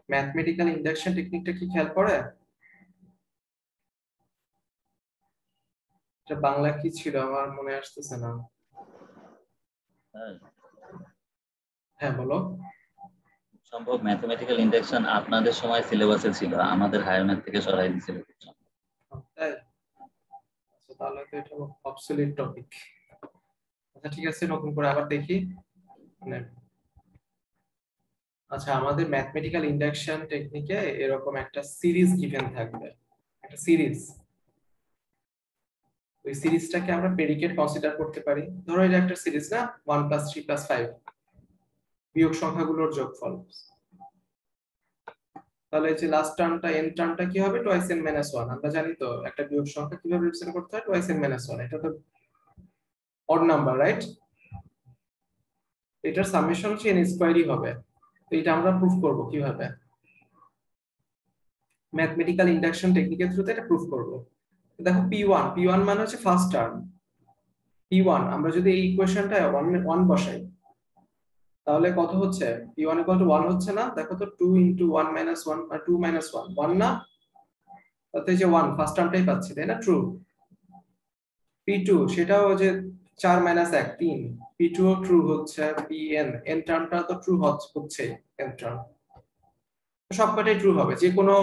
Mathematical induction টেকনিকটা কি খেয়াল করে? এটা বাংলা কি ছিল আমার মনে আসতেছে না। হ্যাঁ বলো। সম্ভব ম্যাথমেটিক্যাল ইন্ডাকশন আপনাদের সময় সিলেবাসে ছিল, আমাদের হায়ার ম্যাথ থেকে সরাই দিয়েছিল। তাই? আচ্ছা, তাহলে তো এটা অবসলিট টপিক। আচ্ছা ঠিক আছে, নতুন করে আবার দেখি। মানে আচ্ছা, আমাদের ম্যাথমেটিক্যাল ইন্ডাকশন টেকনিকে এরকম একটা সিরিজ গিভেন থাকবে, একটা সিরিজ। ওই সিরিজটাকে আমরা প্রেডিকেট কনসিডার করতে পারি। ধরো এটা একটা সিরিজ না, 1 + 3 + 5, বিয়োগ সংখ্যাগুলোর যোগফল। তাহলে এই যে লাস্ট টার্মটা n টার্মটা কি হবে? Twice n - 1। আমরা জানি তো একটা বিয়োগ সংখ্যা কিভাবে রিপ্রেজেন্ট করতে হয়, টুয়াইস n - 1। এটা তো অড নাম্বার, রাইট? এটার সামেশন হচ্ছে n স্কয়ারই হবে। তো এটা আমরা প্রুফ করব কিভাবে? ম্যাথমেটিক্যাল ইন্ডাকশন টেকনিকের থ্রুতে এটা প্রুফ করব। দেখো p1 মানে হচ্ছে ফার্স্ট টার্ম। p1 আমরা যদি এই ইকুয়েশনটা 1 বসাই, তাহলে কত হচ্ছে? p1 = 1 হচ্ছে না? দেখো তো 2 × 1 - 1 আর 2 - 1 1 না? তাতে যে 1 ফার্স্ট টার্মটাই পাচ্ছি, তাই না? ট্রু। p2 সেটাও যে 4 - 1 3, p2 ও ট্রু হচ্ছে। pn n টার্মটা তো ট্রু হচ্ছে, n টার্ম সবকটাই ট্রু হবে, যে কোনো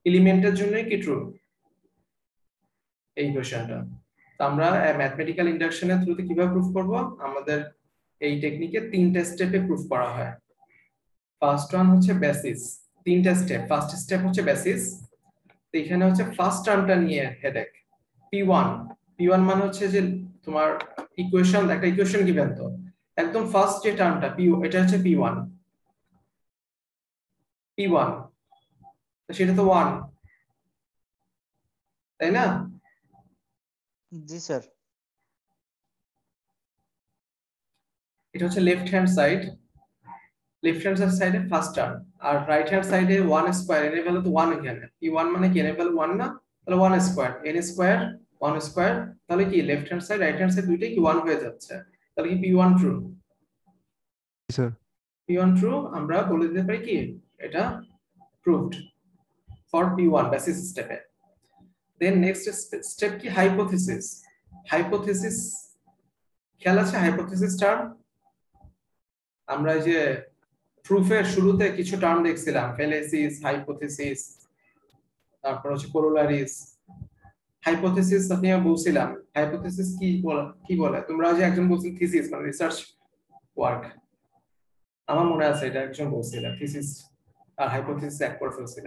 এলিমেন্টের জন্যই কি ট্রু এই ইকুয়েশনটা। তো আমরা ম্যাথমেটিক্যাল ইন্ডাকশনের থ্রুতে কিভাবে প্রুফ করব? আমাদের এই টেকনিকে 3টে স্টেপে প্রুফ করা হয়। ফার্স্ট ওয়ান হচ্ছে বেসিস। 3টে স্টেপ। ফার্স্ট স্টেপ হচ্ছে বেসিস। তো এখানে হচ্ছে ফার্স্ট টার্মটা নিয়ে হেডেক। p1 মানে হচ্ছে যে তোমার ইকুয়েশন, একটা ইকুয়েশন গিভেন, তো একদম ফার্স্ট যে টার্মটা p, এটা হচ্ছে p1। তো সেটা তো 1, তাই না? জি স্যার। এটা হচ্ছে লেফট হ্যান্ড সাইড, সাইডে ফার্স্ট টার্ম। আর রাইট হ্যান্ড সাইডে 1 স্কয়ার, এর ভ্যালু তো 1 এখানে। p1 মানে কি? এর ভ্যালু 1 না? তাহলে 1 স্কয়ার, n স্কয়ার 1 স্কয়ার। তাহলে কি left hand side right hand side দুইটাই কি 1 হয়ে যাচ্ছে? তাহলে কি p1 true? Sir p1 true. আমরা বলে দিতে পারি কি এটা প্রুভড ফর p1 বেসিস স্টেপে। দেন নেক্সট স্টেপ কি? হাইপোথিসিস। হাইপোথিসিস খেয়াল আছে? হাইপোথিসিস টার্ম আমরা এই যে প্রুফের শুরুতে কিছু টার্ম দেখছিলাম, ফেলেসিস, হাইপোথিসিস, তারপর হচ্ছে কোরোলারিস। হাইপোথিসিস আপনি বলছিলাম, হাইপোথিসিস কি বলে? তোমরা যে একজন বলছিল থিসিস মানে রিসার্চ ওয়ার্ক, আমার মনে আছে এটা একজন বলছিল থিসিস আর হাইপোথিসিস এক করে ফেলছিল।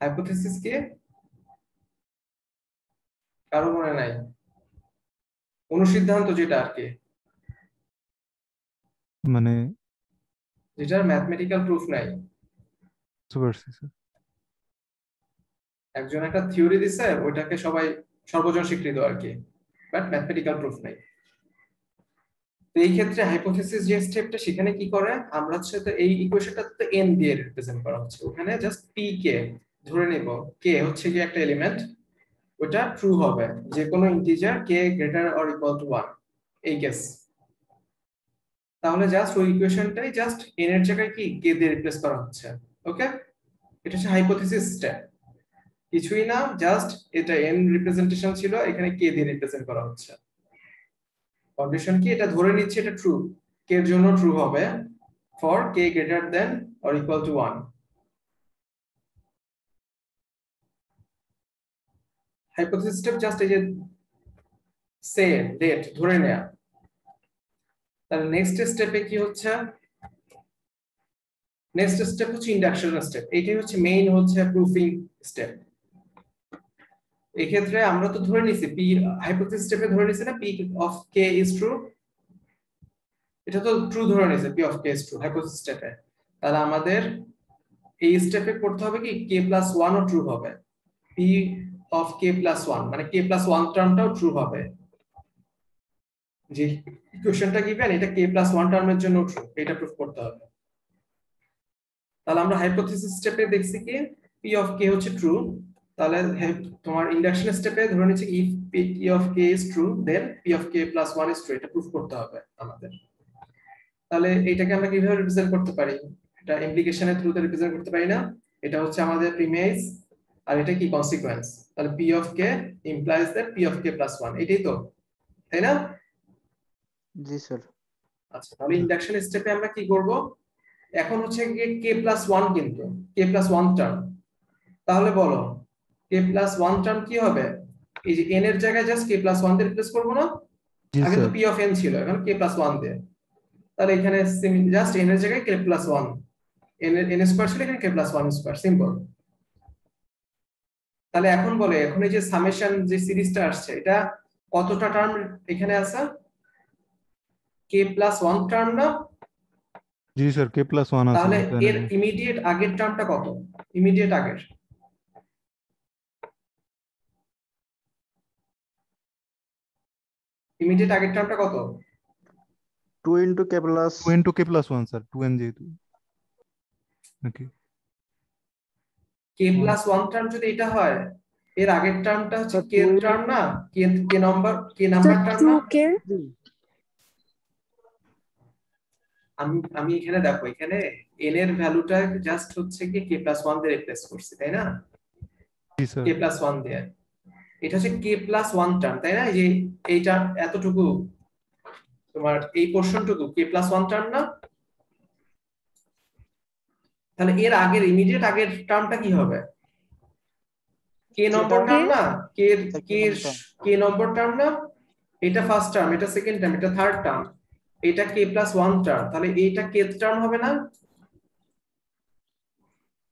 হাইপোথিসিস কি কারো মনে নাই? অনুসিদ্ধান্ত, যেটা আর কি, মানে যেটার ম্যাথমেটিক্যাল প্রুফ নাই। একজন একটা থিওরি দিছে, ওইটাকে সবাই সর্বজন স্বীকৃত আর কি, বাট ম্যাথমেটিক্যাল প্রুফ নাই। তো এই ক্ষেত্রে হাইপোথিসিস যে স্টেপটা, সেখানে কি করে? আমরা হচ্ছে তো এই ইকুয়েশনটা তো n দিয়ে রিপ্রেজেন্ট করা হচ্ছে, ওখানে জাস্ট p কে ধরে নেব। k হচ্ছে কি একটা এলিমেন্ট, ওটা ট্রু হবে যে কোনো integer k greater or equal to 1, এই কেস। তাহলে জাস্ট ওই ইকুয়েশনটাই জাস্ট n এর জায়গায় কি k দিয়ে রিপ্লেস করা হচ্ছে। ওকে, এটা হচ্ছে হাইপোথিসিস স্টেপ। কিছুই না, জাস্ট এটা n রিপ্রেজেন্টেশন ছিল, এখানে k দিয়ে রিপ্রেজেন্ট করা হচ্ছে। কন্ডিশন কি? এটা ধরে নিচ্ছে এটা ট্রু, k এর জন্য ট্রু হবে for k greater than or equal to 1। Hypothesis step just এই যে সে ডেট ধরে নেয়া। তাহলে নেক্সট স্টেপে কি হচ্ছে? নেক্সট স্টেপ হচ্ছে ইন্ডাকশন স্টেপ। এইটাই হচ্ছে মেইন হচ্ছে প্রুফিং স্টেপ। এই ক্ষেত্রে আমরা তো ধরে নিছি p, হাইপোথিসিস স্টেপে ধরে নিছি না p of k is true, এটা তো ট্রু ধরে নিছে p of k is true hypothesis স্টেপে। তাহলে আমাদের এই স্টেপে করতে হবে কি k + 1 ও ট্রু হবে, p অফ k + 1 মানে k + 1 টার্মটাও ট্রু হবে। যে ইকুয়েশনটা গিভেন এটা k + 1 টার্মের জন্য ট্রু, এটা প্রুফ করতে হবে। তাহলে আমরা হাইপোথিসিস স্টেপে দেখছি কি p অফ k হচ্ছে ট্রু। তাহলে তোমার ইন্ডাকশন স্টেপে ধরে নিচ্ছে if p of k is true then p of k + 1 is true, এটা প্রুফ করতে হবে আমাদের। তাহলে এটাকে আমরা কিভাবে রিপ্রেজেন্ট করতে পারি? এটা ইমপ্লিকেশনের থ্রুতে রিপ্রেজেন্ট করতে পারি না। এটা হচ্ছে আমাদের প্রিমিস আর এটা কি কনসিকোয়েন্স। তাহলে p of k implies that p of k plus 1, এটাই তো, তাই না? জি স্যার। আচ্ছা, তাহলে ইন্ডাকশন স্টেপে আমরা কি করব, এখন হচ্ছে k plus 1, কিন্তু k plus 1 টার্ম। তাহলে বলো k plus 1 টার্ম কি হবে? এই যে n এর জায়গায় জাস্ট k plus 1 দিয়ে রিপ্লেস করব না? জি আগে তো স্যার। p of n ছিল, এখন k plus 1 দিয়ে। তাহলে এখানে জাস্ট n এর জায়গায় k plus 1, n স্কয়ার ছিল, এখানে k plus 1 স্কয়ার, সিম্পল। তাহলে এখন বলে, এখন এই যে সামেশন যে সিরিজটা আসছে, এটা কতটা টার্ম এখানে আছে? k plus 1 টার্ম না? জি স্যার, k plus 1 আছে তাহলে স্যার। এর ইমিডিয়েট আগের টার্মটা কত? ইমিডিয়েট আগের টার্মটা কত? 2 into k plus 2 into k plus 1 sir, 2n যেহেতু নাকি k plus 1 টার্ম যদি এটা হয়, এর আগের টার্মটা হচ্ছে Sir, k এর 2 টার্ম না? k নাম্বার টার্ম না? আমি এখানে দেখো, এখানে n এর ভ্যালুটা জাস্ট হচ্ছে কি k plus 1 দিয়ে রিপ্লেস করছি, তাই না? জি স্যার। k plus 1 দিয়ে, এটা হচ্ছে k plus 1 টার্ম, তাই না? এই যে এইটা এতটুকু তোমার এই পোরশনটুকু k plus 1 টার্ম না? তাহলে এর আগের ইমিডিয়েট আগের টার্মটা কি হবে? k নম্বর টার্ম না? k এর k নম্বর টার্ম না? এটা ফার্স্ট টার্ম, এটা সেকেন্ড টার্ম, এটা থার্ড টার্ম, এটা k plus 1 টার্ম, তাহলে এইটা k টার্ম হবে না?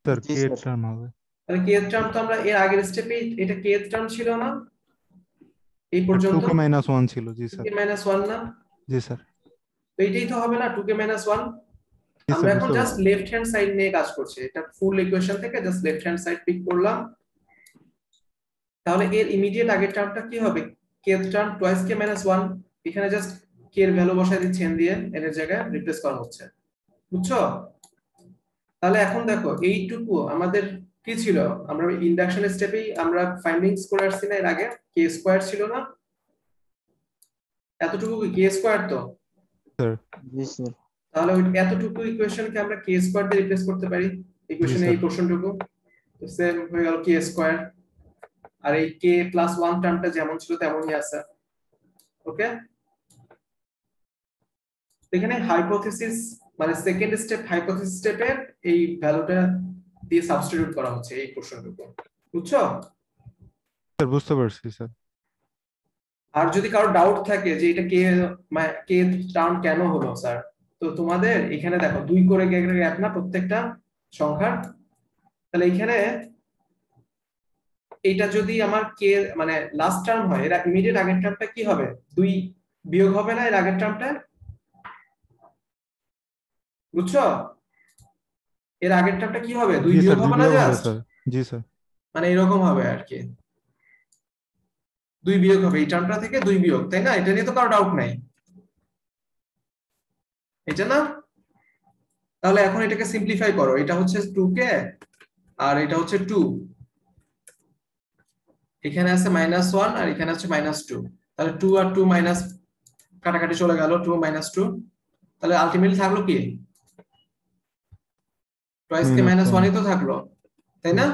স্যার জি k স্যার। টার্ম হবে। তাহলে k টার্ম তো আমরা এর আগের স্টেপে এটা k টার্ম ছিল না এই 2k পর্যন্ত? minus 1 ছিল, জি স্যার। 2k minus 1 না? জি স্যার। তো এইটাই তো হবে না 2k minus 1। জি আমরা স্যার, এখন বুঝতে জাস্ট পারছি। লেফট হ্যান্ড সাইড নিয়ে কাজ করছি, এটা ফুল ইকুয়েশন থেকে just left hand side pick করলাম। তাহলে এর ইমিডিয়েট আগের টার্মটা কি হবে? k term twice k minus 1, এখানে জাস্ট k এর ভ্যালু বসাই দিচ্ছি n দিয়ে, n এর জায়গায় রিপ্লেস করা হচ্ছে, বুঝছো? তাহলে এখন দেখো এইটুকু আমাদের কি ছিল, আমরা ইন্ডাকশন স্টেপেই আমরা ফাইন্ডিংস করে আসছি না এর আগে, k স্কয়ার ছিল না? এতটুকু কি k স্কয়ার তো? স্যার। জি স্যার। তাহলে ওই এতটুকু ইকুয়েশনকে আমরা k স্কয়ার দিয়ে রিপ্লেস করতে পারি ইকুয়েশনে এই পোরশনটুকু, তো সেম হয়ে গেল k স্কয়ার। আর এই k প্লাস 1 টার্মটা যেমন ছিল তেমনই আছে, ওকে? এখানে হাইপোথিসিস মানে সেকেন্ড স্টেপ, হাইপোথিসিস স্টেপের এই ভ্যালুটা দিয়ে সাবস্টিটিউট করা হচ্ছে এই পোরশনটুকু, বুঝছো? স্যার বুঝতে পারছি স্যার। আর যদি কারো ডাউট থাকে যে এটা কে টার্ম কেন হলো স্যার, তো তোমাদের এখানে দেখো 2 করে গ্যাপ না প্রত্যেকটা সংখ্যার, তাহলে এখানে এটা যদি আমার কে মানে লাস্ট টার্ম হয়, এর ইমিডিয়েট আগের টার্মটা কি হবে? 2 বিয়োগ হবে না এর আগের টার্মটা, বুঝছো? এর আগের টার্মটা কি হবে? 2 জি স্যার, বিয়োগ হবে না বিয়োগ হবে জাস্ট, স্যার। জি স্যার। মানে এরকম হবে আর কি, 2 বিয়োগ হবে এই টার্মটা থেকে, 2 বিয়োগ, তাই না? এটা নিয়ে তো কারো ডাউট নাই, এটা না? তাহলে এখন এটাকে সিম্পলিফাই করো, এটা হচ্ছে 2k আর এটা হচ্ছে 2, এখানে আছে -1 আর এখানে আছে -2, তাহলে 2 আর 2 মাইনাস কাটাকাটি চলে গেল, 2 -2, তাহলে আলটিমেটলি থাকলো কি টুয়াইস k -1 -1ই তো থাকলো, তাই না?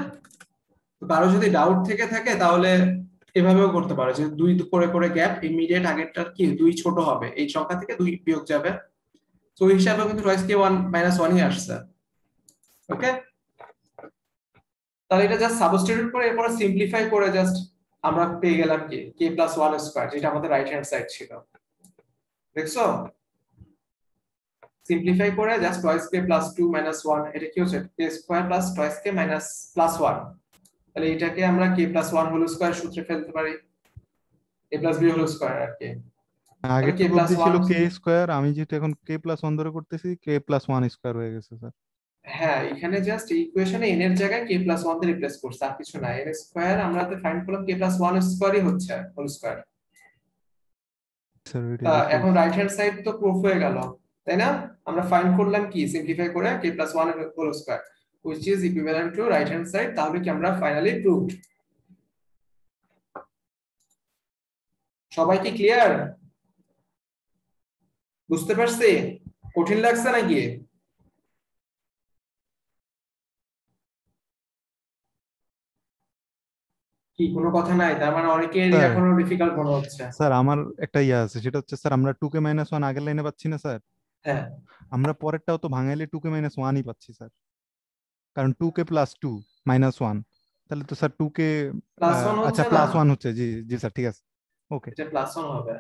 তো কারো যদি ডাউট থেকে থাকে তাহলে এভাবেও করতে পারো যে 2 করে করে গ্যাপ, ইমিডিয়েট আগেরটা কি 2 ছোট হবে, এই সংখ্যা থেকে 2 বিয়োগ যাবে, তো ওই হিসাবে কিন্তু টুয়াইস k 1 -1ই আসছে, ওকে? তাহলে এটা জাস্ট সাবস্টিটিউট করে এরপর সিম্পলিফাই করে জাস্ট আমরা পেয়ে গেলাম কি k + 1 স্কয়ার, যেটা আমাদের রাইট হ্যান্ড সাইড ছিল, দেখছো? সিম্পলিফাই করে জাস্ট টুয়াইস k + 2 - 1, এটা কি হচ্ছে k square plus twice k + 1, তাহলে এটাকে আমরা k + 1 হোল স্কয়ার সূত্রে ফেলতে পারি, a + b হোল স্কয়ার আর কি। তাহলে আগের k টুকু অবধি + ছিল 1, k স্কয়ার, আমি যেহেতু এখন k plus 1 ধরে করতেছি, k plus 1 স্কয়ার হয়ে গেছে স্যার। হ্যাঁ এখানে জাস্ট এই ইকুয়েশনে n এর জায়গায় k + 1 দিয়ে রিপ্লেস করছি, আর কিছু না, n স্কয়ার আমরা তো ফাইন্ড করলাম, k + 1 স্কয়ারই হচ্ছে হোল স্কয়ার। স্যার তা এটাই বুঝতে এখন পারছি। রাইট হ্যান্ড সাইড তো প্রুফ হয়ে গেল, তাই না? আমরা ফাইন্ড করলাম কি সিম্পলিফাই করে k + 1 whole square which is equivalent to right hand side, তাহলে কি আমরা ফাইনালি প্রুভড। সবাই কি ক্লিয়ার? বুঝতে পারছি? কঠিন লাগছে নাকি? কি কোনো কথা নাই? তার মানে অনেকেরই স্যার এখনো ডিফিকাল্ট মনে হচ্ছে। স্যার আমার একটা ইয়ে আছে, সেটা হচ্ছে স্যার আমরা 2k - 1 আগের লাইনে পাচ্ছি না স্যার, হ্যাঁ, আমরা পরেরটাও তো ভাঙাইলে 2k - 1ই পাচ্ছি স্যার, কারণ 2k + 2 - 1, তাহলে তো স্যার 2k, +1 আচ্ছা হচ্ছে না, +1 হচ্ছে, জি জি স্যার ঠিক আছে, ওকে এটা +1 হবে।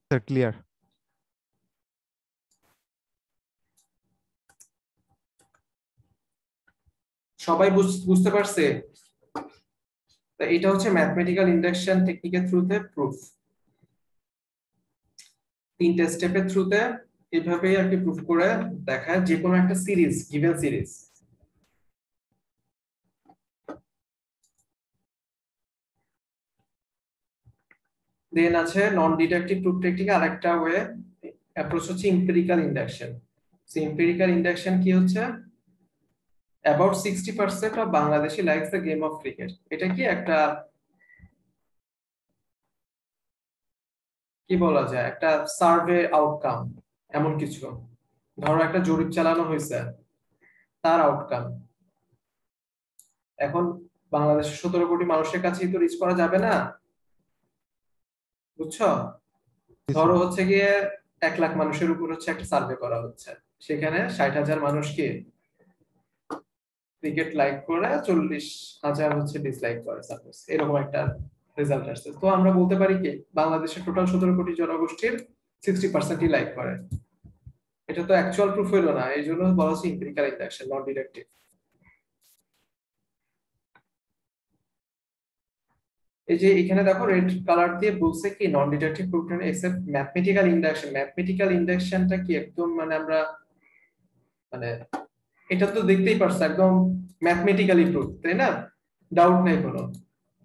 Sir, clear. সবাই বুঝতে পারছে? তো এটা হচ্ছে ম্যাথমেটিক্যাল ইন্ডাকশন টেকনিকের থ্রুতে প্রুফ। 3টে স্টেপের থ্রুতে এইভাবেই আর কি প্রুফ করে দেখায় যে কোনো একটা সিরিজ, গিভেন সিরিজ। দেন আছে নন ডিডাকটিভ প্রুফ টেকনিক, আরেকটা ওয়ে অ্যাপ্রোচ হচ্ছে empirical induction. So empirical induction কি হচ্ছে? About 60% of Bangladeshi likes the game of cricket. এটা কি একটা, কি বলা যায়, একটা সার্ভে আউটকাম, এমন কিছু। ধরো একটা জরিপ চালানো হয়েছে, তার আউটকাম। এখন বাংলাদেশের 17 কোটি মানুষের কাছেই তো রিচ করা যাবে না, বুঝছো? জি ধরো স্যার। হচ্ছে গিয়ে 1 লাখ মানুষের উপর হচ্ছে একটা সার্ভে করা হচ্ছে, সেখানে 60,000 মানুষকে ক্রিকেট লাইক করে, 40,000 হচ্ছে ডিসলাইক করে, সাপোজ এরকম একটা রেজাল্ট আসছে। তো আমরা বলতে পারি কি বাংলাদেশের টোটাল 17 কোটি জনগোষ্ঠীর 60%ই লাইক করে। এটা তো অ্যাকচুয়াল প্রুফ হইলো না, এই জন্য বলা হচ্ছে এমপিরিক্যাল ইন্ডাকশন, নট ডিডাকটিভ। এই যে এখানে দেখো রেড কালার দিয়ে বলছে কি non deductive proof except mathematical induction. Mathematical ইন্ডাকশনটা কি একদম মানে আমরা মানে এটা তো দেখতেই পারছো একদম ম্যাথমেটিক্যালি প্রুফ, তাই না? ডাউট নেই কোনো।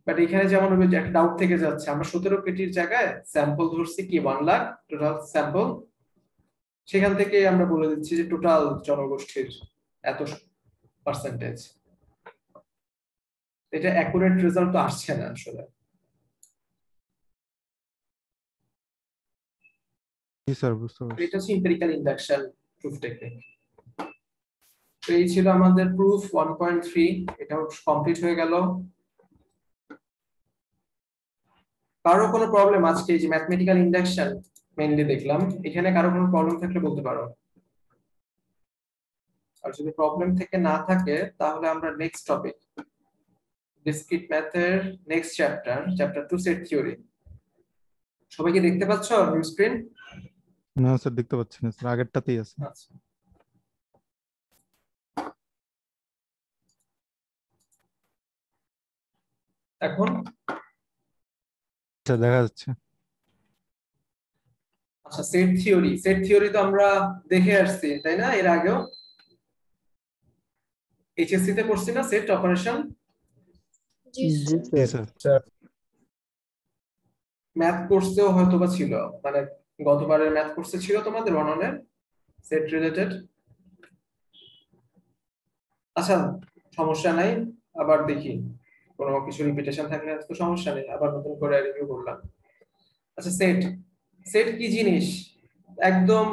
বাট এখানে যেমন একটা ডাউট থেকে যাচ্ছে, আমরা 17 কোটির জায়গায় স্যাম্পল ধরছি কি 1 লাখ টোটাল স্যাম্পল, সেখান থেকে আমরা বলে দিচ্ছি যে টোটাল জনগোষ্ঠীর এত পার্সেন্টেজ। এটা অ্যাকুরেট রেজাল্ট তো আসছে না আসলে। জি স্যার, বুঝতে পারছি। এটা হচ্ছে এমপিরিক্যাল ইন্ডাকশন প্রুফ টেকনিক। তো এই ছিল আমাদের প্রুফ 1.3, এটাও কমপ্লিট হয়ে গেল। কারো কোনো প্রবলেম আজকে এই যে ম্যাথমেটিক্যাল ইন্ডাকশন মেইনলি দেখলাম, এখানে কারো কোনো প্রবলেম থাকলে বলতে পারো। আর যদি প্রবলেম থেকে না থাকে তাহলে আমরা নেক্সট টপিক, ডিসক্রিট ম্যাথের নেক্সট চ্যাপ্টার 2 সেট থিওরি। সবাই কি দেখতে পাচ্ছ নিউ স্ক্রিন? না স্যার, দেখতে পাচ্ছি না স্যার, আগেরটাতেই আছে। আচ্ছা, এখন আচ্ছা, দেখা যাচ্ছে। আচ্ছা সেট থিওরি তো আমরা দেখে আসছি তাই না এর আগেও? এইচএসসি তে করছি না সেট অপারেশন? জি জি স্যার। স্যার। ম্যাথ কোর্সেও হয়তো বা ছিল, মানে গতবারের ম্যাথ কোর্সে ছিল তোমাদের ওয়ান সেট রিলেটেড। আচ্ছা, সমস্যা নাই, আবার দেখি কোনো কিছু রিপিটেশন থাকলে তো সমস্যা নেই, আবার নতুন করে রিভিউ করলাম। আচ্ছা, সেট সেট কি জিনিস একদম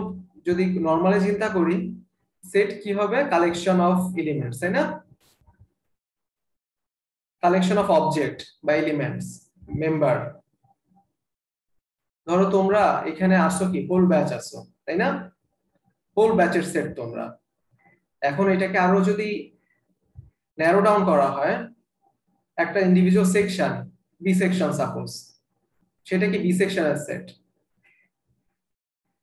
যদি নরমালি চিন্তা করি, সেট কি হবে? কালেকশন অফ এলিমেন্টস, তাই না? কালেকশন অফ অবজেক্ট বা এলিমেন্টস, মেম্বার। ধরো তোমরা এখানে আসো কি হোল ব্যাচ আসো, তাই না? হোল ব্যাচের সেট তোমরা। এখন এটাকে আরো যদি ন্যারো ডাউন করা হয়, একটা individual section, B section suppose, সেটা কি বি সেকশনের সেট।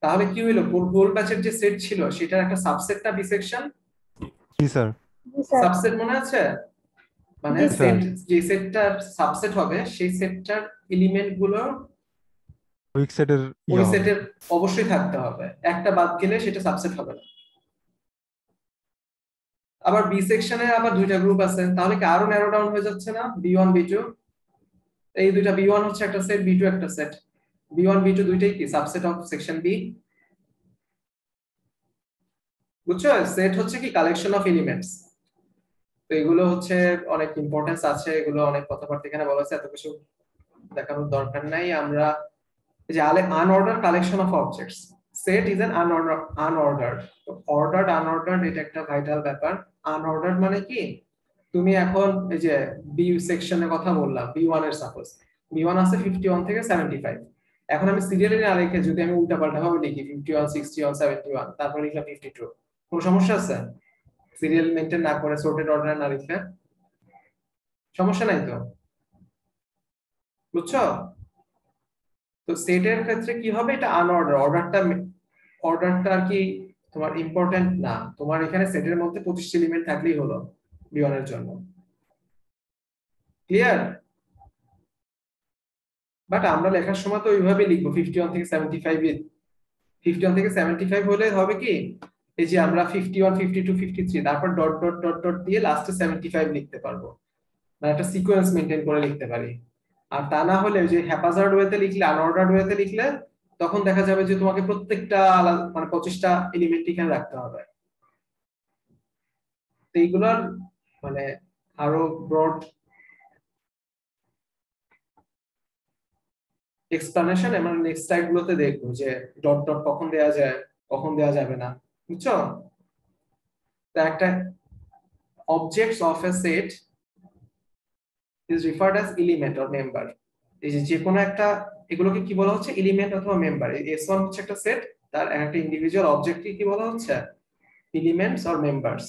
তাহলে কি হইলো, হোল ব্যাচের যে সেট ছিল সেটার একটা সাবসেটটা বি সেকশন। জি স্যার। সাবসেট মনে আছে? মানে জি স্যার। সেট, যে সেটটার সাবসেট হবে সেই সেটটার এলিমেন্ট গুলো উইক সেটের ওই হবে। সেটের অবশ্যই থাকতে হবে, একটা বাদ গেলে সেটা সাবসেট হবে না। আবার বি সেকশনে আবার দুইটা গ্রুপ আছে, তাহলে কি আরো ন্যারো ডাউন হয়ে যাচ্ছে না? বি1 বি2, এই দুইটা বি1 হচ্ছে একটা সেট, বি2 একটা সেট, বি1 বি2 দুইটাই কি সাবসেট অফ সেকশন বি। বুঝছো? সেট হচ্ছে কি কালেকশন অফ এলিমেন্টস। তো এগুলো হচ্ছে অনেক ইম্পর্টেন্স আছে, এগুলো অনেক কথাবার্তা এখানে বলা আছে, এত কিছু দেখানোর দরকার নাই। আমরা এই যে unorder collection of objects, set is an unordered. তো অর্ডার্ড আনঅর্ডার্ড এটা একটা ভাইটাল ব্যাপার। আনঅর্ডার্ড মানে কি তুমি এখন এই যে বি সেকশনের কথা বললাম, B1 এর সাপোজ B1 আছে 51 থেকে 75। এখন আমি সিরিয়ালে না লিখে যদি আমি উল্টাপাল্টা ভাবে লিখি 51 61 71 তারপর লিখলাম 52, কোনো সমস্যা আছে? সিরিয়াল মেইনটেইন না করে সর্টেড অর্ডারে না লিখলে সমস্যা নাই তো, বুঝছো? তো সেটের ক্ষেত্রে কি হবে, এটা আনঅর্ডার, অর্ডারটা আর কি তোমার ইম্পর্টেন্ট না, তোমার এখানে সেটের মধ্যে 25টি এলিমেন্ট থাকলেই হলো B1 এর জন্য। ক্লিয়ার? বাট আমরা লেখার সময় তো ওইভাবে লিখবো 51 থেকে 75 এ, 51 থেকে 75 হলে হবে কি এই যে আমরা 51 52 53 তারপর ডট ডট ডট ডট দিয়ে লাস্টে 75 লিখতে পারবো, মানে একটা সিকোয়েন্স মেইনটেইন করে লিখতে পারি। আর তা না হলে যে হ্যাপাজার্ড ওয়েতে লিখলে, আনঅর্ডার্ড ওয়েতে লিখলে তখন দেখা যাবে যে তোমাকে প্রত্যেকটা মানে 25টা এলিমেন্ট এখানে রাখতে হবে। তো এইগুলোর মানে আরো ব্রড এক্সপ্লানেশন আমরা নেক্সট স্লাইড গুলোতে দেখবো যে ডট ডট কখন দেয়া যায় কখন দেয়া যাবে না, বুঝছো? তো একটা objects of a set is referred as element or member। এই যে কোনো একটা এগুলোকে কি বলা হচ্ছে, এলিমেন্ট অথবা মেম্বার। এই S1 হচ্ছে একটা সেট, তার একটা ইন্ডিভিজুয়াল অবজেক্টকে কি বলা হচ্ছে, এলিমেন্টস অর মেম্বারস।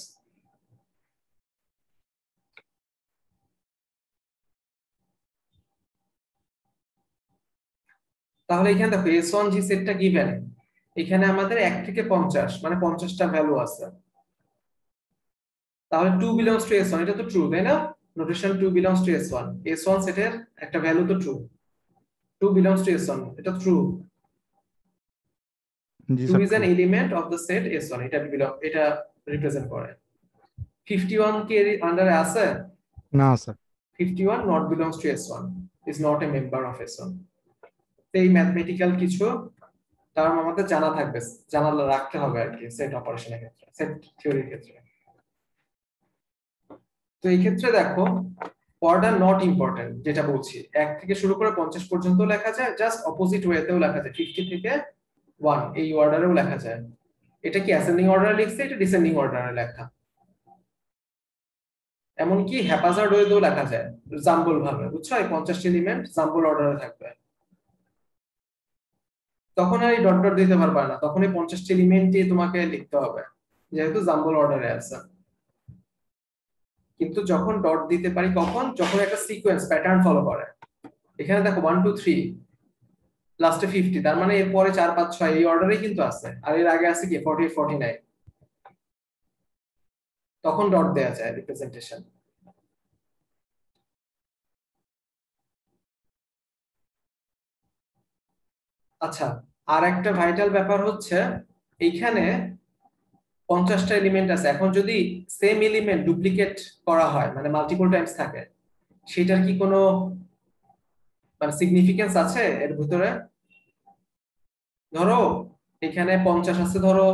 তাহলে এখানে দেখো S1 যে সেটটা গিভেন, এখানে আমাদের 1 থেকে 50 মানে 50টা ভ্যালু আছে। তাহলে 2 belongs to S1, এটা তো ট্রু তাই না? Notation 2 belongs to S1, S1 সেটের একটা ভ্যালু তো ট্রু, 2 belongs to S1, এটা true. G 2 sir is an element of the set S1, এটা রিপ্রেজেন্ট করে। 51 কে আন্ডারে আছে না sir. 51 not belongs to S1, is not a member of S1। এই ম্যাথমেটিক্যাল কিছু টার্ম আমাদের জানা থাকবে, জানা রাখতে হবে আর কি সেট অপারেশনের ক্ষেত্রে, সেট থিওরির ক্ষেত্রে। তো এই ক্ষেত্রে দেখো অর্ডার নট ইম্পর্টেন্ট, যেটা বলছি 1 থেকে শুরু করে 50 পর্যন্ত লেখা যায়, জাস্ট অপোজিট ওয়েতেও লেখা যায়, 50 থেকে 1 এই অর্ডারেও লেখা যায়। এটা কি অ্যাসেন্ডিং অর্ডারে লিখছে, এটা ডিসেন্ডিং অর্ডারে লেখা। এমনকি হ্যাপাজার্ড ওয়েতেও লেখা যায় জাম্বল ভাবে, বুঝছো? এই 50টি এলিমেন্ট জাম্বল অর্ডারে থাকবে, তখন আর এই ডট ডট দিতে পারবে না, তখন এই 50টি এলিমেন্টই তোমাকে লিখতে হবে যেহেতু জাম্বল অর্ডারে আছে। কিন্তু যখন ডট দিতে পারি কখন, যখন একটা সিকোয়েন্স প্যাটার্ন ফলো করে। এখানে দেখো 1 2 3 লাস্টে 50, তার মানে এরপরে 4 5 6 এই অর্ডারেই কিন্তু আছে, আর এর আগে আছে কি 48 49, তখন ডট দেয়া যায় রিপ্রেজেন্টেশন। আচ্ছা, আর একটা ভাইটাল ব্যাপার হচ্ছে এইখানে 50টা এলিমেন্ট আছে, এখন যদি সেম এলিমেন্ট ডুপ্লিকেট করা হয় মানে মাল্টিপল টাইমস থাকে, সেটার কি কোনো মানে সিগনিফিকেন্স আছে এর ভিতরে? ধরো এখানে 50 আছে ধরো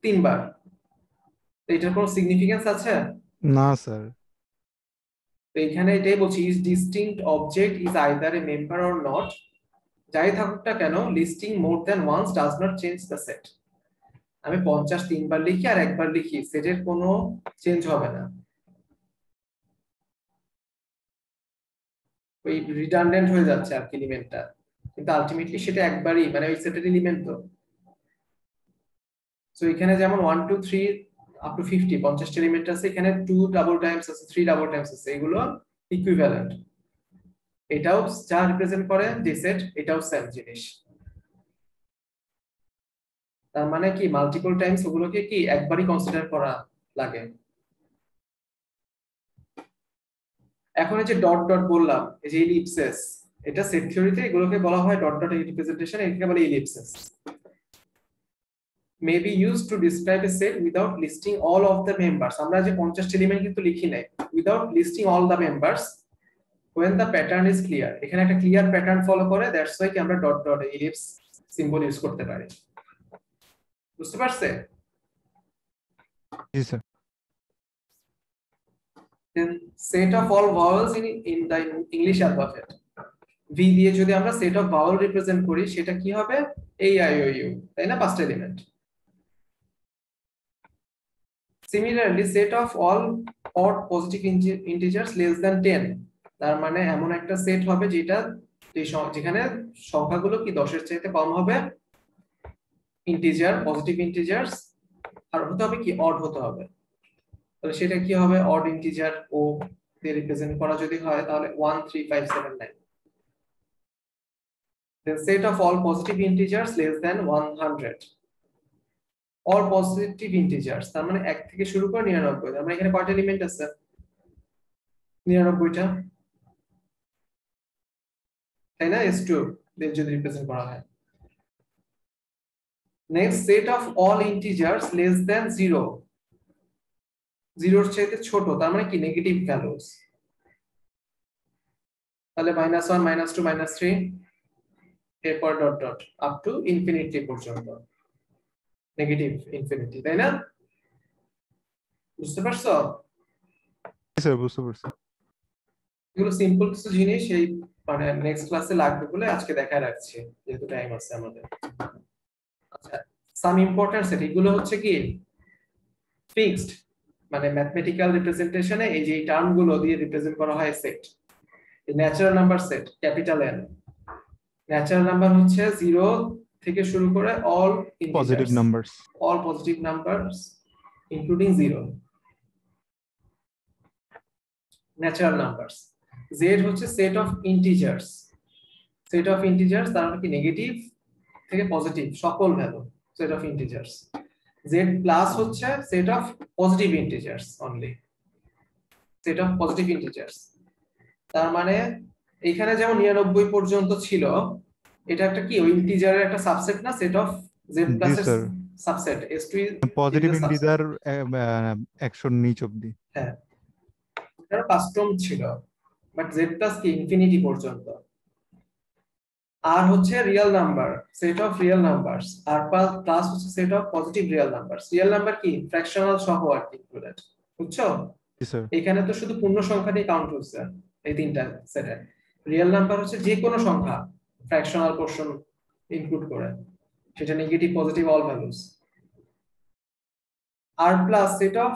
3 বার, তো এটার কোনো সিগনিফিকেন্স আছে? না স্যার। তো এখানে এটাই বলছি, is distinct object is either a member or not, যাই থাকুক না কেন listing more than once does not change the set. আমি 50 3 বার লিখি আর একবার লিখি, সেটের কোনো চেঞ্জ হবে না, ওই রিডান্ডেন্ট হয়ে যাচ্ছে আর কি এলিমেন্টটা, কিন্তু আলটিমেটলি সেটা একবারই মানে ওই সেটের এলিমেন্ট তো। সো এখানে যেমন 1 2 3 আপ টু 50 50টা এলিমেন্ট আছে, এখানে 2 ডাবল টাইমস আছে 3 ডাবল টাইমস আছে, এগুলো ইকুইভ্যালেন্ট। এটাও যা রিপ্রেজেন্ট করে যে সেট, এটাও সেম জিনিস। তার মানে কি মাল্টিপল টাইমস ওগুলোকে কি একবারই কনসিডার করা লাগে। এখন এই যে ডট ডট বললাম, এই যে ইলিপসেস, এটা সেট থিওরিতে এগুলোকে বলা হয় ডট ডট রিপ্রেজেন্টেশন, এটাকে বলে ইলিপসেস। may be used to describe a set without listing all of the members। আমরা যে 50টি এলিমেন্ট কিন্তু লিখি নাই, without listing all the members when the pattern is clear। এখানে একটা ক্লিয়ার প্যাটার্ন ফলো করে, দ্যাটস ওয়াই কি আমরা dot dot ellipse symbol use করতে পারি। বুঝতে পারছে? জি sir. then set of all vowels in the English alphabet, v দিয়ে যদি আমরা set of vowel রিপ্রেজেন্ট করি সেটা কি হবে, a i o u, তাই না? 5টা element. Similarly, set of all odd positive integers less than 10, তার মানে এমন একটা সেট হবে যেটা যেখানে সংখ্যাগুলো কি 10 এর চাইতে কম হবে, ইন্টিজার পজিটিভ ইন্টিজার্স, আর হতে হবে কি অড হতে হবে। তাহলে সেটা কি হবে, অড ইন্টিজার ও দিয়ে রিপ্রেজেন্ট করা যদি হয় তাহলে 1 3 5 7 9। then set of all positive integers less than 100, all positive integers তার মানে 1 থেকে শুরু করে 99, তার মানে এখানে কয়টা এলিমেন্ট আছে, 99টা, তাই না, s2 দিয়ে যদি রিপ্রেজেন্ট করা হয়। next set of all integers less than 0, 0 এর চাইতে ছোট, তার মানে কি নেগেটিভ ভ্যালুস, তাহলে -1 -2 -3 এরপর dot dot up to infinity পর্যন্ত, নেগেটিভ ইনফিনিটি, তাই না? বুঝতে পারছো? স্যার বুঝতে পারছি। এগুলো সিম্পল কিছু জিনিস, এই মানে নেক্সট ক্লাসে লাগবে বলে আজকে দেখায় রাখছি যেহেতু টাইম আছে আমাদের। আচ্ছা, সাম ইম্পর্টেন্ট সেট, এগুলো হচ্ছে কি ফিক্সড, মানে ম্যাথমেটিক্যাল রিপ্রেজেন্টেশনে এই যে টার্ম গুলো দিয়ে রিপ্রেজেন্ট করা হয় সেট। এই natural number set capital N, natural number হচ্ছে 0 থেকে শুরু করে all positive numbers, all positive numbers including 0, natural numbers। z হচ্ছে set of integers, set of integers তার মানে কি নেগেটিভ থেকে পজিটিভ সকল value, set of integers। z plus হচ্ছে set of positive integers only, set of positive integers। তার মানে এখানে যেমন 99 পর্যন্ত ছিল, এটা একটা কি ওই ইন্টিজারের একটা সাবসেট না, set of z প্লাস এর সাবসেট, s2 পজিটিভ ইন্টিজার 100 এর নিচ অবধি। হ্যাঁ, এটা কাস্টম ছিল, বাট z প্লাস কি ইনফিনিটি পর্যন্ত। আর হচ্ছে real number, set of real numbers, আর প্লাস হচ্ছে set of positive real numbers. Real number কি ফ্র্যাকশনাল সহ আর কি ইনক্লুডেড, বুঝছো? জি স্যার। এখানে তো শুধু পূর্ণ সংখ্যা দিয়ে কাউন্ট হচ্ছে এই তিনটা সেটে। রিয়েল নাম্বার হচ্ছে যে কোনো সংখ্যা ফ্র্যাকশনাল পোরশন ইনক্লুড করে, সেটা নেগেটিভ পজিটিভ অল ভ্যালুস। আর plus set of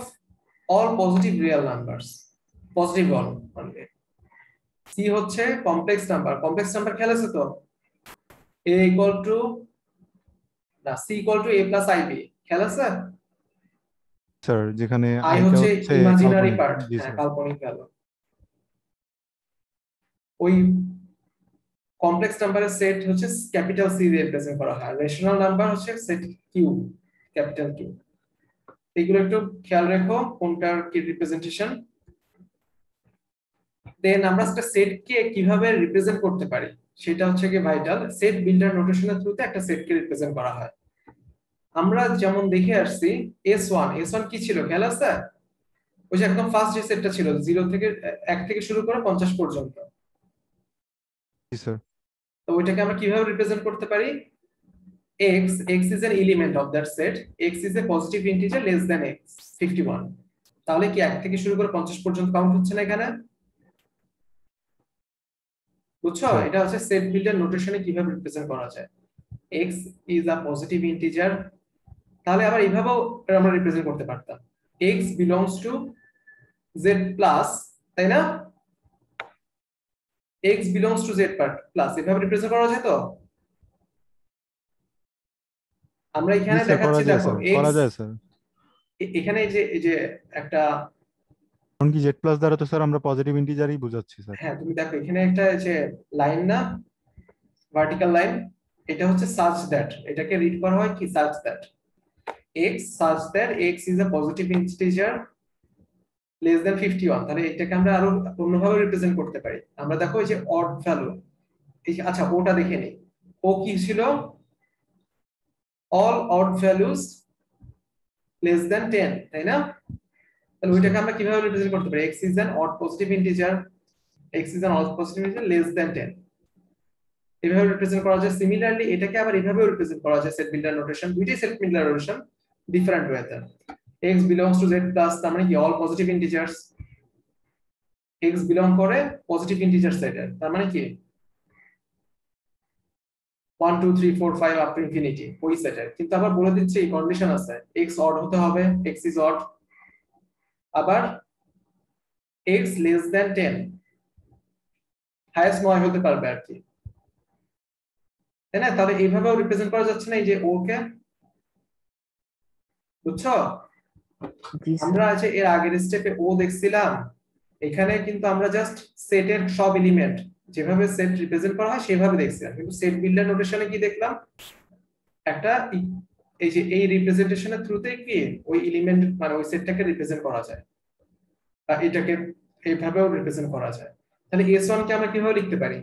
all positive real numbers, positive all only. C হচ্ছে কমপ্লেক্স নাম্বার, কমপ্লেক্স নাম্বার খেয়াল আছে তো, a equal to না c equal to a plus ib খেয়াল আছে স্যার, যেখানে i হচ্ছে ইমাজিনারি পার্ট, হ্যাঁ কাল্পনিক ভ্যালু। ওই কমপ্লেক্স নাম্বারের সেট হচ্ছে ক্যাপিটাল সি দিয়ে রিপ্রেজেন্ট করা হয়, রেশনাল নাম্বার হচ্ছে সেট কিউ, ক্যাপিটাল কিউ। এগুলো একটু খেয়াল রেখো কোনটার কি রিপ্রেজেন্টেশন। দেন আমরা একটা সেটকে কিভাবে রিপ্রেজেন্ট করতে পারি সেটা হচ্ছে কি ভাইটাল। সেট বিল্ডার নোটেশনের থ্রুতে একটা সেটকে রিপ্রেজেন্ট করা হয়। আমরা যেমন দেখে আসছি S1 কি ছিল খেয়াল আছে? ওই যে একদম ফার্স্ট যে সেটটা ছিল 0 থেকে 1 থেকে শুরু করে 50 পর্যন্ত। জি স্যার। তো ওইটাকে আমরা কিভাবে রিপ্রেজেন্ট করতে পারি? x is an element of that set, x is a positive integer less than x 51। তাহলে কি 1 থেকে শুরু করে 50 পর্যন্ত কাউন্ট হচ্ছে না এখানে, বুঝছো? এটা হচ্ছে সেট বিল্ডার নোটেশনে কিভাবে রিপ্রেজেন্ট করা যায়। x is a positive integer, তাহলে আবার এইভাবেও আমরা রিপ্রেজেন্ট করতে পারতাম, x belongs to z plus, তাই না? x belongs to z plus এভাবে রিপ্রেজেন্ট করা যায় তো। আমরা এখানে দেখাচ্ছি দেখো করা যায় স্যার। এখানে এই যে একটা কোন কি z প্লাস দ্বারা তো স্যার আমরা পজিটিভ ইন্টিজারই বোঝাচ্ছি স্যার। হ্যাঁ তুমি দেখো এখানে একটা যে লাইন না, ভার্টিক্যাল লাইন, এটা হচ্ছে such that, এটাকে রিড করা হয় কি such that such that x is a positive integer less than 51। তাহলে এটাকে আমরা আরো অন্যভাবে রিপ্রেজেন্ট করতে পারি। আমরা দেখো এই যে অড ভ্যালু, আচ্ছা ওটা দেখে নেই, ও কি ছিল, all odd values less than 10, তাই না? তাহলে ওইটাকে আমরা কিভাবে রিপ্রেজেন্ট করতে পারি? x is an odd positive integer, x is an odd positive integer less than 10, এভাবে রিপ্রেজেন্ট করা যায়। সিমিলারলি এটাকে আবার এভাবে রিপ্রেজেন্ট করা যায় সেট বিল্ডার নোটেশন, দুইটাই সেট বিল্ডার নোটেশন ডিফারেন্ট ওয়েতে। x belongs to z plus তার মানে কি অল পজিটিভ ইন্টিজারস, x বিলং করে পজিটিভ ইন্টিজার সেটে, তার মানে কি 1 2 3 4 5 আপ টু ইনফিনিটি ওই সেটের। কিন্তু আবার বলে দিচ্ছে এই কন্ডিশন আছে, x অড হতে হবে, x is odd, আবার x লেস দ্যান 10, হাইয়েস্ট 9 হতে পারবে আর কি, তাই না? তাহলে এইভাবেও রিপ্রেজেন্ট করা যাচ্ছে না এই যে ও কে, বুঝছো? জি স্যার। আমরা আছে এর আগের স্টেপে ও দেখছিলাম, এখানে কিন্তু আমরা জাস্ট সেটের সব এলিমেন্ট যেভাবে সেট রিপ্রেজেন্ট করা হয় সেভাবে দেখছিলাম, কিন্তু সেট বিল্ডার নোটেশনে কি দেখলাম, একটা এই যে এই রিপ্রেজেন্টেশনের থ্রুতে কি ওই এলিমেন্ট মানে ওই সেটটাকে রিপ্রেজেন্ট করা যায়, বা এটাকে এইভাবেও রিপ্রেজেন্ট করা যায়। তাহলে s1 কে আমরা কিভাবে লিখতে পারি,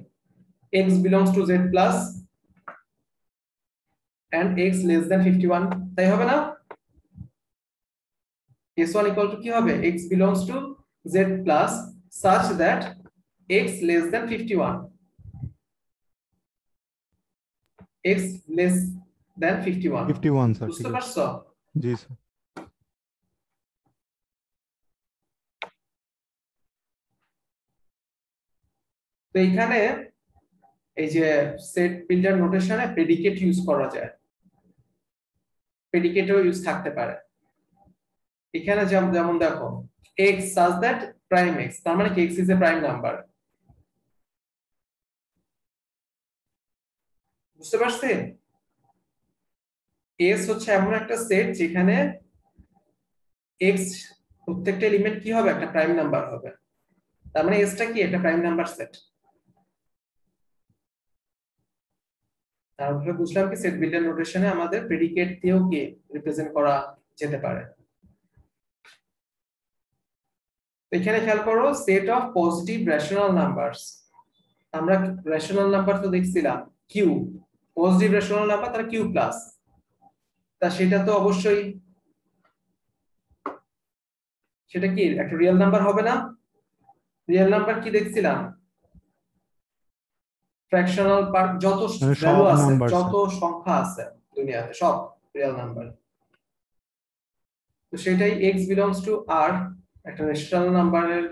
x belongs to z plus and x less than 51, তাই হবে না? s1 equal to কি হবে, x belongs to z plus such that x less than 51, x less than 51, 51 sir, বুঝতে ঠিক আছে। পারছো? জি স্যার। তো এখানে এই যে সেট বিল্ডার নোটেশনে প্রেডিকেট ইউজ করা যায়, প্রেডিকেটও ইউজ থাকতে পারে। এখানে যেমন দেখো x such that prime x, তার মানে কি x is a prime number, বুঝতে পারছি? s হচ্ছে এমন একটা সেট যেখানে x প্রত্যেকটা এলিমেন্ট কি হবে, একটা প্রাইম নাম্বার হবে, তার মানে s টা কি একটা প্রাইম নাম্বার সেট। তারপরে বুঝলাম কি সেট বিল্ডার নোটেশনে আমাদের প্রেডিকেট দিয়েও কি রিপ্রেজেন্ট করা যেতে পারে। এখানে খেয়াল করো set of positive rational numbers, আমরা রেশনাল নাম্বার তো দেখছিলাম কিউ, পজিটিভ রেশনাল নাম্বার তাহলে কিউ প্লাস, তা সেটা তো অবশ্যই সেটা কি একটা রিয়েল নাম্বার হবে না? রিয়েল নাম্বার কি দেখছিলাম, ফ্র্যাকশনাল পার্ট, যত মানে ভ্যালু সব আছে, নাম্বার যত স্যার। সংখ্যা আছে দুনিয়াতে সব রিয়েল নাম্বার। তো সেটাই x belongs to r, একটা রেশনাল নাম্বারের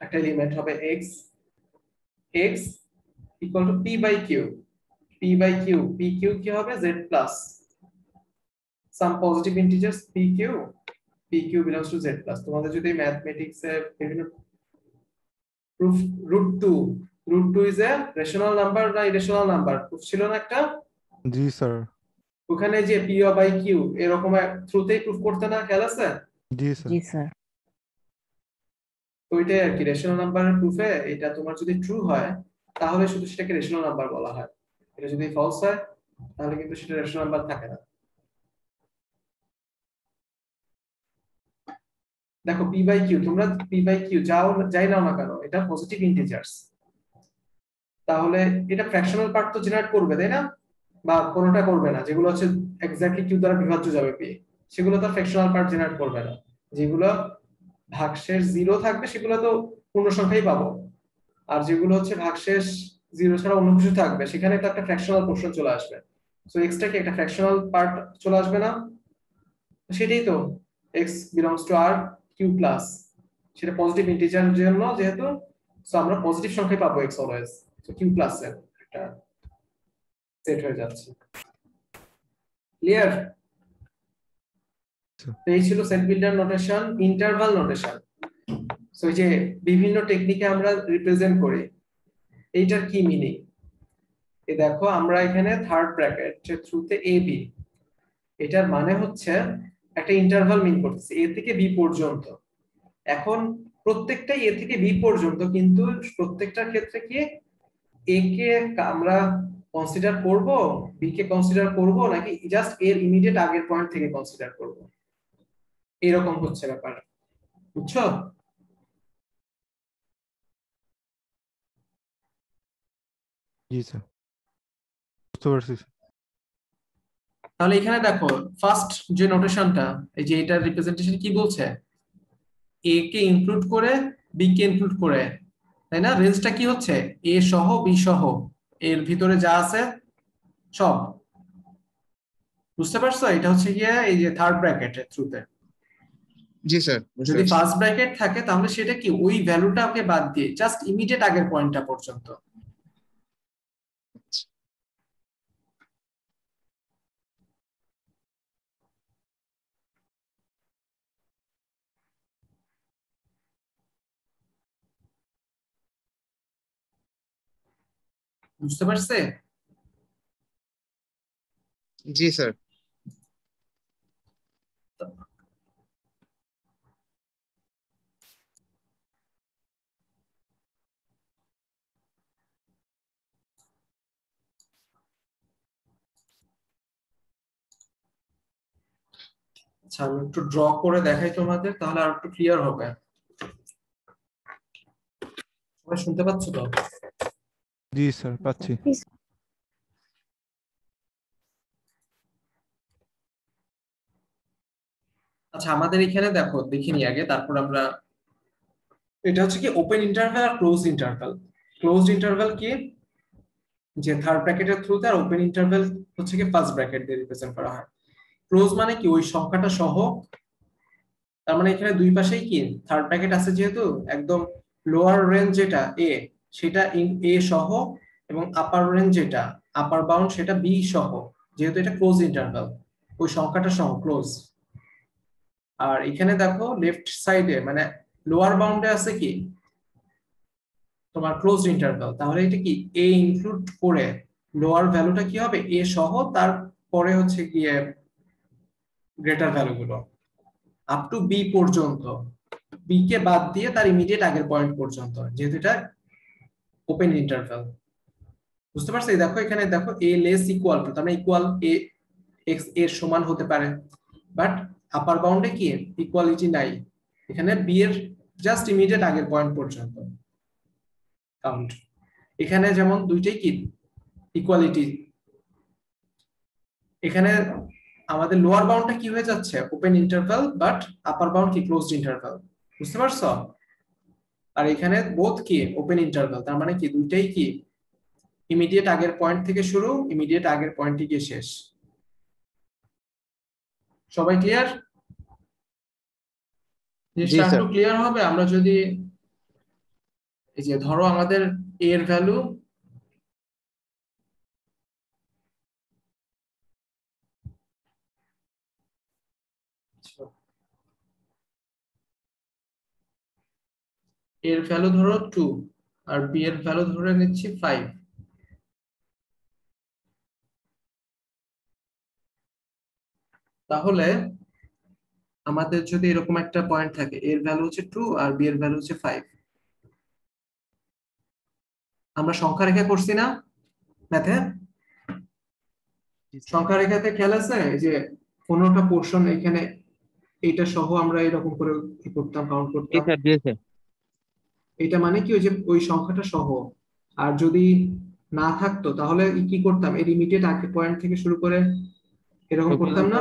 একটা এলিমেন্ট হবে x, x equal to p by q, p by q, pq কি হবে z plus some positive integers pq, pq belongs to z plus। তোমাদের যদি ম্যাথমেটিক্স এ বিভিন্ন proof √2 is a rational number না irrational number প্রুফ ছিল না একটা, জি sir. ওখানে যে p by q এরকম থ্রুতেই প্রুফ করতে না, খেয়াল আছে? জি স্যার। জি স্যার। তো ওইটাই আর কি রেশনাল নাম্বারের প্রুফে এটা তোমার যদি ট্রু হয় তাহলে শুধু সেটাকে রেশনাল নাম্বার বলা হয়, এটা যদি ফলস হয় তাহলে কিন্তু সেটা রেশনাল নাম্বার থাকে না। দেখো p by q, তোমরা p by q যাই নাও না কেন এটা পজিটিভ ইন্টিজার্স, তাহলে এটা ফ্র্যাকশনাল পার্ট তো জেনারেট করবে তাই না, বা কোনোটা করবে না, যেগুলো হচ্ছে এক্স্যাক্টলি q দ্বারা বিভাজ্য যাবে p, সেগুলো তো ফ্র্যাকশনাল পার্ট জেনারেট করবে না। যেগুলো ভাগশেষ 0 থাকবে সেগুলো তো পূর্ণ সংখ্যাই পাবো, আর যেগুলো হচ্ছে ভাগশেষ 0 ছাড়া অন্য কিছু থাকবে সেখানে তো একটা ফ্র্যাকশনাল পোরশন চলে আসবে। সো x টা কি একটা ফ্র্যাকশনাল পার্ট চলে আসবে না? সেটাই তো x belongs to r q plus, সেটা পজিটিভ ইন্টিজার জন্য যেহেতু, সো আমরা পজিটিভ সংখ্যাই পাবো x always, so q plus এর একটা সেট হয়ে যাচ্ছে। ক্লিয়ার? এই ছিল set builder notation, interval notation. So এই যে বিভিন্ন টেকনিকে আমরা রিপ্রেজেন্ট করি, এইটার কি মিনিং? এই দেখো আমরা এখানে থার্ড ব্র্যাকেট থ্রুতে এ বি, এটার মানে হচ্ছে একটা ইন্টারভাল মিন করতেছে এ থেকে বি পর্যন্ত। এখন প্রত্যেকটাই এ থেকে বি পর্যন্ত, কিন্তু প্রত্যেকটার ক্ষেত্রে কি এ কে আমরা কনসিডার করব, বি কে কনসিডার করব, নাকি জাস্ট এর ইমিডিয়েট আগের পয়েন্ট থেকে কনসিডার করব, এরকম হচ্ছে ব্যাপার, বুঝছো? জি স্যার, বুঝতে পারছি স্যার। তাহলে এখানে দেখো ফার্স্ট যে নোটেশনটা, এই যে এটার রিপ্রেজেন্টেশন কি বলছে, এ কে ইনক্লুড করে বি কে ইনক্লুড করে, তাই না? রেঞ্জটা কি হচ্ছে এ সহ বি সহ, এর ভিতরে যা আছে সব, বুঝতে পারছো? এটা হচ্ছে গিয়ে এই যে থার্ড ব্র্যাকেটের থ্রুতে। জি স্যার, বুঝতে যদি পারছি। ফার্স্ট ব্র্যাকেট থাকে তাহলে সেটা কি ওই ভ্যালুটাকে বাদ দিয়ে জাস্ট ইমিডিয়েট আগের পয়েন্টটা পর্যন্ত। বুঝতে পারছে? জি স্যার। আচ্ছা আমি একটু ড্র করে দেখাই তোমাদের, তাহলে আর একটু ক্লিয়ার হবে। সবাই শুনতে পাচ্ছ তো? জি স্যার পাচ্ছি। আচ্ছা আমাদের এখানে দেখো দেখিনি আগে, তারপর আমরা, এটা হচ্ছে কি ওপেন ইন্টারভ্যাল আর ক্লোজ ইন্টারভ্যাল। ক্লোজড ইন্টারভ্যাল কি, যে থার্ড ব্র্যাকেটের থ্রুতে, আর ওপেন ইন্টারভ্যাল হচ্ছে কি ফার্স্ট ব্র্যাকেট দিয়ে রিপ্রেজেন্ট করা হয়। ক্লোজ মানে কি ওই সংখ্যাটা সহ, তার মানে এখানে দুই পাশেই কি থার্ড ব্র্যাকেট আছে, যেহেতু একদম লোয়ার রেঞ্জ যেটা এ সেটা এ সহ, এবং আপার রেঞ্জ যেটা আপার বাউন্ড সেটা বি সহ, যেহেতু এটা ক্লোজ ইন্টারভ্যাল ওই সংখ্যাটা সহ ক্লোজ। আর এখানে দেখো লেফট সাইডে মানে লোয়ার বাউন্ডে আছে কি তোমার ক্লোজড ইন্টারভ্যাল, তাহলে এটা কি এ ইনক্লুড করে লোয়ার ভ্যালুটা কি হবে এ সহ, তারপরে হচ্ছে গিয়ে গ্রেটার ভ্যালু গুলো আপ টু বি পর্যন্ত, বি কে বাদ দিয়ে তার ইমিডিয়েট আগের পয়েন্ট পর্যন্ত, যেহেতু এটা ওপেন ইন্টারভ্যাল। বুঝতে পারছো? দেখো এখানে দেখো এ লেস ইকুয়াল টু, তার মানে ইকুয়াল এ এক্স এর সমান হতে পারে, বাট আপার বাউন্ডে কি ইকুয়ালিটি নাই, এখানে বি এর জাস্ট ইমিডিয়েট আগের পয়েন্ট পর্যন্ত কাউন্ট। এখানে যেমন দুইটাই কি ইকুয়ালিটি, এখানে আমাদের লোয়ার বাউন্ডটা কি হয়ে যাচ্ছে open interval, but upper bound কি ক্লোজড ইন্টারভ্যাল। বুঝতে পারছো? আর এখানে বোথ কি ওপেন ইন্টারভ্যাল, তার মানে কি দুইটাই কি ইমিডিয়েট আগের পয়েন্ট থেকে শুরু, ইমিডিয়েট আগের পয়েন্টে গিয়ে শেষ। সবাই ক্লিয়ার? জিনিসটা একটু ক্লিয়ার হবে আমরা যদি, এই যে ধরো আমাদের এর ভ্যালু এর ভ্যালু ধরো 2 আর বি এর ভ্যালু ধরে নিচ্ছি 5। তাহলে আমাদের যদি এরকম একটা পয়েন্ট থাকে, এর ভ্যালু হচ্ছে 2 আর বি এর ভ্যালু হচ্ছে 5, আমরা সংখ্যা রেখা করছি না ম্যাথে? সংখ্যা রেখাতে খেয়াল আছে যে 15টা পোর্শন এখানে এইটা সহ আমরা এরকম করে কি করতাম, কাউন্ট করতাম। এটা মানে কি ওই যে ওই সংখ্যাটা সহ, আর যদি না থাকতো তাহলে কি করতাম, এর ইমিডিয়েট আগের পয়েন্ট থেকে শুরু করে এরকম করতাম না,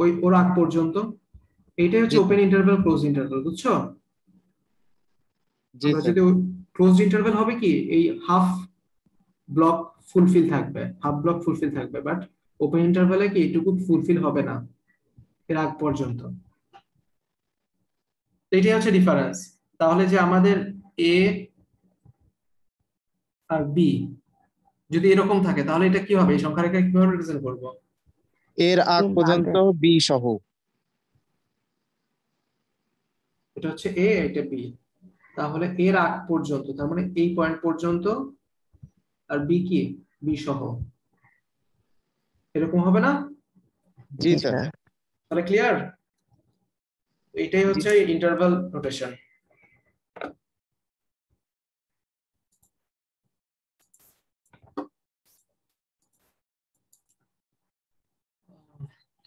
ওই ওর আগ পর্যন্ত। এইটাই হচ্ছে ওপেন ইন্টারভ্যাল ক্লোজ ইন্টারভ্যাল। বুঝছো? আমরা যদি ক্লোজ ইন্টারভ্যাল হবে কি এই হাফ ব্লক ফুলফিল থাকবে, হাফ ব্লক ফুলফিল থাকবে, বাট ওপেন ইন্টারভ্যালে কি এইটুকু ফুলফিল হবে না এর আগ পর্যন্ত। এটাই হচ্ছে ডিফারেন্স। তাহলে যে আমাদের এ আর বি যদি এরকম থাকে, তাহলে এটা কি হবে, এই সংখ্যা রেখা কিভাবে রিপ্রেজেন্ট করব? এর আগ পর্যন্ত বি সহ। এটা হচ্ছে এ, এটা বি, তাহলে এর আগ পর্যন্ত, তার মানে এই পয়েন্ট পর্যন্ত, আর বি কি বি সহ, এরকম হবে না? জি স্যার। তাহলে ক্লিয়ার? এটাই হচ্ছে ইন্টারভাল নোটেশন।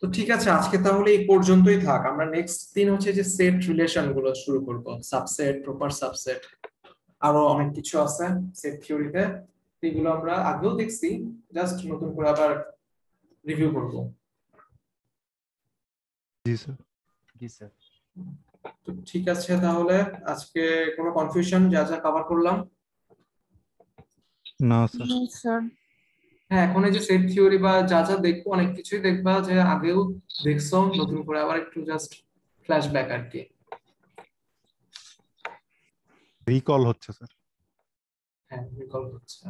তো ঠিক আছে, আজকে তাহলে এই পর্যন্তই থাক। আমরা নেক্সট দিন হচ্ছে যে সেট রিলেশন গুলো শুরু করব, সাবসেট, প্রপার সাবসেট, আরো অনেক কিছু আছে সেট থিওরিতে, এগুলো আমরা আগেও দেখছি, জাস্ট নতুন করে আবার রিভিউ করব। জি স্যার। জি স্যার। তো ঠিক আছে, তাহলে আজকে কোনো কনফিউশন যা যা কভার করলাম? না স্যার। স্যার হ্যাঁ, এখন এই যে সেট থিওরি বা যা যা দেখবো, অনেক কিছুই দেখবা যে আগেও দেখছো, নতুন করে আবার একটু জাস্ট ফ্ল্যাশব্যাক আর কি। রিকল হচ্ছে স্যার। হ্যাঁ, রিকল হচ্ছে।